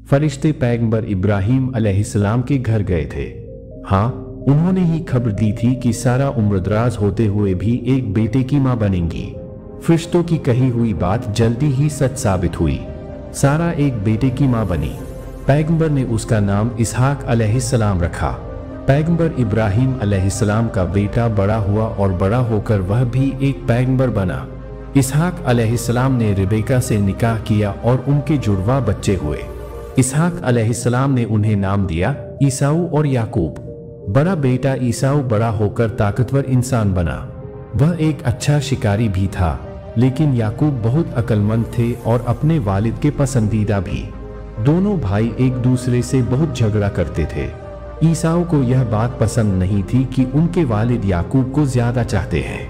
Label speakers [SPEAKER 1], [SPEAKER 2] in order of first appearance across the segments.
[SPEAKER 1] फरिश्ते पैगंबर इब्राहिम अलैहिस्सलाम के घर गए थे। हाँ, उन्होंने ही खबर दी थी कि सारा उम्रदराज होते हुए भी एक बेटे की मां बनेंगी। फरिश्तों की कही हुई बात जल्दी ही सच साबित हुई। सारा एक बेटे की मां बनी। पैगंबर ने उसका नाम इसहाक अलैहिस्सलाम रखा। पैगंबर इब्राहिम अलैहिस्सलाम का बेटा बड़ा हुआ और बड़ा होकर वह भी एक पैगंबर बना। इसहाक अलैहिस्सलाम ने रिबेका से निकाह किया और उनके जुड़वा बच्चे हुए। इसहाक अलैहिस्सलाम ने उन्हें नाम दिया ईसाऊ और याकूब। बड़ा बेटा ईसाऊ बड़ा होकर ताकतवर इंसान बना। वह एक अच्छा शिकारी भी था, लेकिन याकूब बहुत अक्लमंद थे और अपने वालिद के पसंदीदा भी। दोनों भाई एक दूसरे से बहुत झगड़ा करते थे। ईसाऊ को यह बात पसंद नहीं थी कि उनके वालिद याकूब को ज्यादा चाहते हैं।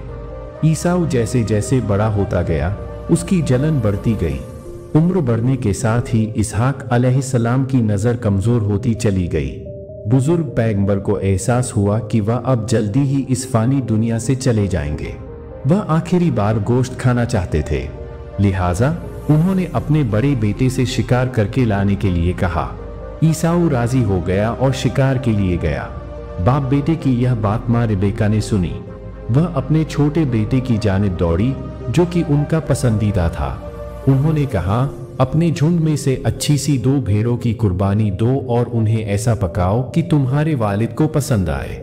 [SPEAKER 1] ईसाऊ जैसे जैसे बड़ा होता गया, उसकी जलन बढ़ती गई। उम्र बढ़ने के साथ ही इसहाक अलैहिस्सलाम की नजर कमजोर होती चली गई। बुजुर्ग पैगंबर को एहसास हुआ कि वह अब जल्दी ही इस फानी दुनिया से चले जाएंगे। वह आखिरी बार गोश्त खाना चाहते थे, लिहाजा उन्होंने अपने बड़े बेटे से शिकार करके लाने के लिए कहा। ईसाऊ राजी हो गया और शिकार के लिए गया। बाप बेटे की यह बात मां रिबेका ने सुनी। वह अपने छोटे बेटे की जानिब दौड़ी, जो कि उनका पसंदीदा था। उन्होंने कहा, अपने झुंड में से अच्छी सी 2 भेड़ों की कुर्बानी दो और उन्हें ऐसा पकाओ कि तुम्हारे वालिद को पसंद आए।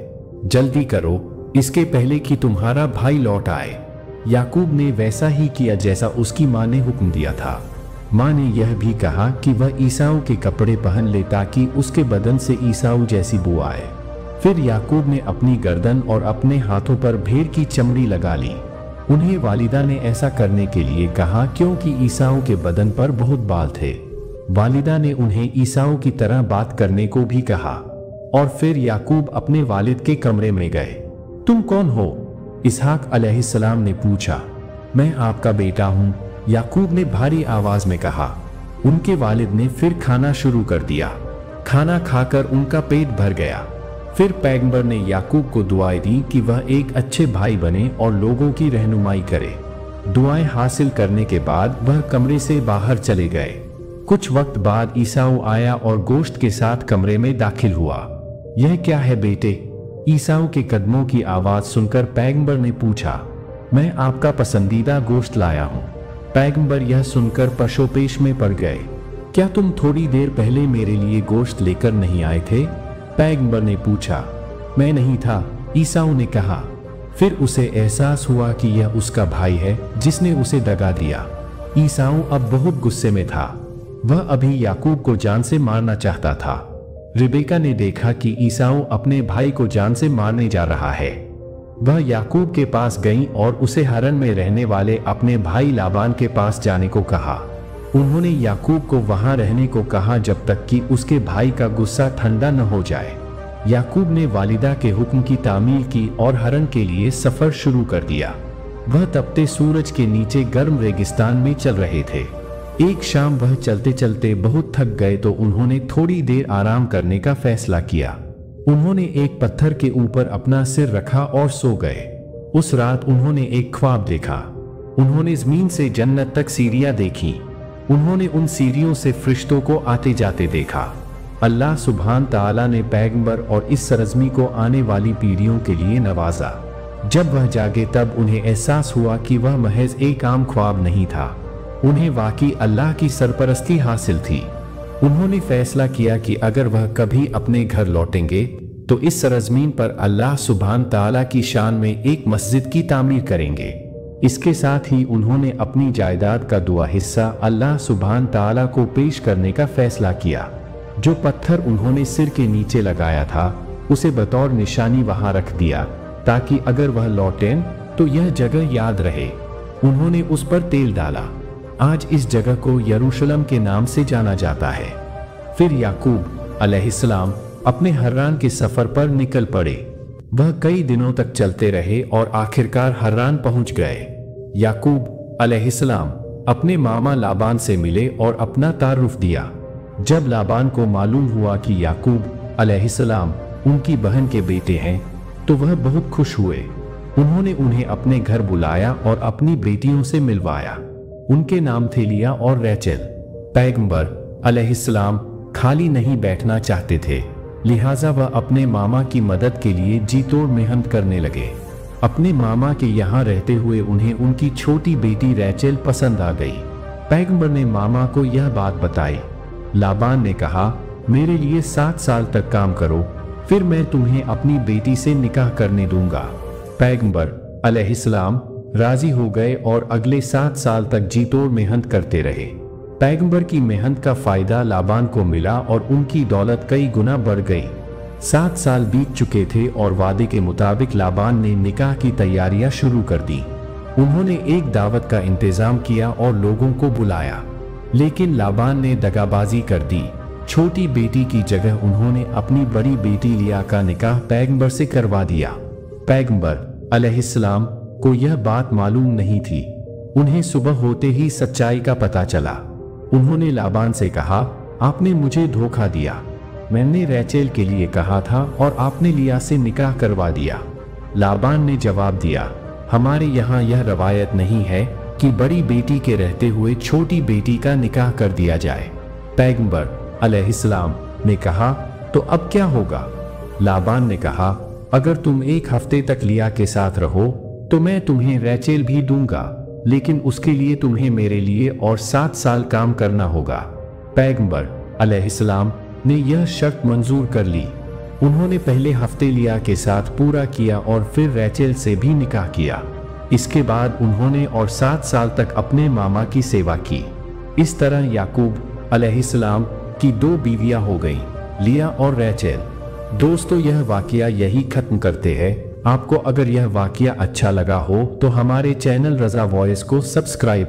[SPEAKER 1] जल्दी करो, इसके पहले कि तुम्हारा भाई लौट आए। याकूब ने वैसा ही किया जैसा उसकी मां ने हुक्म दिया था। मां ने यह भी कहा कि वह ईसाऊ के कपड़े पहन ले ताकि उसके बदन से ईसाऊ जैसी बू आए। फिर याकूब ने अपनी गर्दन और अपने हाथों पर भेड़ की चमड़ी लगा ली। उन्हें वालिदा ने ऐसा करने के लिए कहा क्योंकि ईसाऊ के बदन पर बहुत बाल थे। वालिदा ने उन्हें ईसाऊ की तरह बात करने को भी कहा। और फिर याकूब अपने वालिद के कमरे में गए। तुम कौन हो? इसहाक अलैहिस्सलाम ने पूछा। मैं आपका बेटा हूँ, याकूब ने भारी आवाज में कहा। उनके वालिद ने फिर खाना शुरू कर दिया। खाना खाकर उनका पेट भर गया। फिर पैगंबर ने याकूब को दुआएं दी कि वह एक अच्छे भाई बने और लोगों की रहनुमाई करे। दुआएं हासिल करने के बाद वह कमरे से बाहर चले गए। कुछ वक्त बाद ईसाऊ आया और गोश्त के साथ कमरे में दाखिल हुआ। यह क्या है बेटे? ईसाऊ के कदमों की आवाज सुनकर पैगंबर ने पूछा। मैं आपका पसंदीदा गोश्त लाया हूँ। पैगंबर यह सुनकर पशोपेश में पड़ गए। क्या तुम थोड़ी देर पहले मेरे लिए गोश्त लेकर नहीं आए थे? पैगंबर ने पूछा। मैं नहीं था, ईसाऊ ने कहा। फिर उसे एहसास हुआ कि यह उसका भाई है जिसने उसे दगा दिया। ईसाऊ अब बहुत गुस्से में था। वह अभी याकूब को जान से मारना चाहता था। रिबेका ने देखा कि ईसाऊ अपने भाई को जान से मारने जा रहा है। वह याकूब के पास गई और उसे हरन में रहने वाले अपने भाई लाबान के पास जाने को कहा। उन्होंने याकूब को वहां रहने को कहा जब तक कि उसके भाई का गुस्सा ठंडा न हो जाए। याकूब ने वालिदा के हुक्म की तामील की और हरन के लिए सफर शुरू कर दिया। वह तपते सूरज के नीचे गर्म रेगिस्तान में चल रहे थे। एक शाम वह चलते चलते बहुत थक गए तो उन्होंने थोड़ी देर आराम करने का फैसला किया। उन्होंने एक पत्थर के ऊपर अपना सिर रखा और सो गए। उस रात उन्होंने एक ख्वाब देखा। उन्होंने जमीन से जन्नत तक सीढ़ियां देखी। उन्होंने उन सीढ़ियों से फरिश्तों को आते जाते देखा। अल्लाह सुब्हान ताला ने पैगंबर और इस सरजमी को आने वाली पीढ़ियों के लिए नवाजा। जब वह जागे तब उन्हें एहसास हुआ कि वह महज एक आम ख्वाब नहीं था। उन्हें वाकई अल्लाह की सरपरस्ती हासिल थी। उन्होंने फैसला किया कि अगर वह कभी अपने घर लौटेंगे तो इस सरजमीन पर अल्लाह सुब्हान ताला की शान में एक मस्जिद की तामीर करेंगे। इसके साथ ही उन्होंने अपनी जायदाद का दुआ हिस्सा अल्लाह सुब्हान ताला को पेश करने का फैसला किया। जो पत्थर उन्होंने सिर के नीचे लगाया था उसे बतौर निशानी वहां रख दिया ताकि अगर वह लौटें तो यह जगह याद रहे। उन्होंने उस पर तेल डाला। आज इस जगह को यरूशलेम के नाम से जाना जाता है। फिर याकूब अलैहिस्सलाम अपने हर्रान के सफर पर निकल पड़े। वह कई दिनों तक चलते रहे और आखिरकार हर्रान पहुंच गए। याकूब अलैहिस्सलाम अपने मामा लाबान से मिले और अपना तारुफ दिया। जब लाबान को मालूम हुआ कि याकूब अलैहिस्सलाम उनकी बहन के बेटे हैं तो वह बहुत खुश हुए। उन्होंने उन्हें अपने घर बुलाया और अपनी बेटियों से मिलवाया। उनके नाम थे लिया और रैचेल। पैगंबर अलैहिस्सलाम खाली नहीं बैठना चाहते थे, लिहाजा वह अपने मामा की मदद के लिए जी तोड़ मेहनत करने लगे। अपने मामा के यहाँ रहते हुए उन्हें उनकी छोटी बेटी रैचेल पसंद आ गई। पैगंबर ने मामा को यह बात बताई। लाबान ने कहा, मेरे लिए 7 साल तक काम करो, फिर मैं तुम्हें अपनी बेटी से निकाह करने दूंगा। पैगंबर अलैहिस्सलाम राजी हो गए और अगले 7 साल तक जी तोड़ मेहनत करते रहे। पैगंबर की मेहनत का फायदा लाबान को मिला और उनकी दौलत कई गुना बढ़ गई। 7 साल बीत चुके थे और वादे के मुताबिक लाबान ने निकाह की तैयारियां शुरू कर दी। उन्होंने एक दावत का इंतजाम किया और लोगों को बुलाया, लेकिन लाबान ने दगाबाजी कर दी। छोटी बेटी की जगह उन्होंने अपनी बड़ी बेटी लिया का निकाह पैगंबर से करवा दिया। पैगंबर अलैहिस्सलाम को यह बात मालूम नहीं थी। उन्हें सुबह होते ही सच्चाई का पता चला। उन्होंने लाबान से कहा, आपने मुझे धोखा दिया। मैंने रैचेल के लिए कहा था और आपने लिया से निकाह करवा दिया। लाबान ने जवाब दिया, हमारे यहाँ यह रवायत नहीं है कि बड़ी बेटी के रहते हुए छोटी बेटी का निकाह कर दिया जाए। पैगंबर अलैहिस्सलाम ने कहा, तो अब क्या होगा? लाबान ने कहा, अगर तुम 1 हफ्ते तक लिया के साथ रहो तो मैं तुम्हें रैचेल भी दूंगा, लेकिन उसके लिए तुम्हें मेरे लिए और 7 साल काम करना होगा। पैगंबर अलैहिस्सलाम ने यह शर्त मंजूर कर ली। उन्होंने पहले हफ्ते लिया के साथ पूरा किया और फिर रैचेल से भी निकाह किया। इसके बाद उन्होंने और 7 साल तक अपने मामा की सेवा की। इस तरह याकूब अलैहिस्सलाम की 2 बीवियां हो गईं, लिया और रैचेल। दोस्तों, यह वाकया यही खत्म करते हैं। आपको अगर यह वाकया अच्छा लगा हो तो हमारे चैनल रज़ा वॉइस को सब्सक्राइब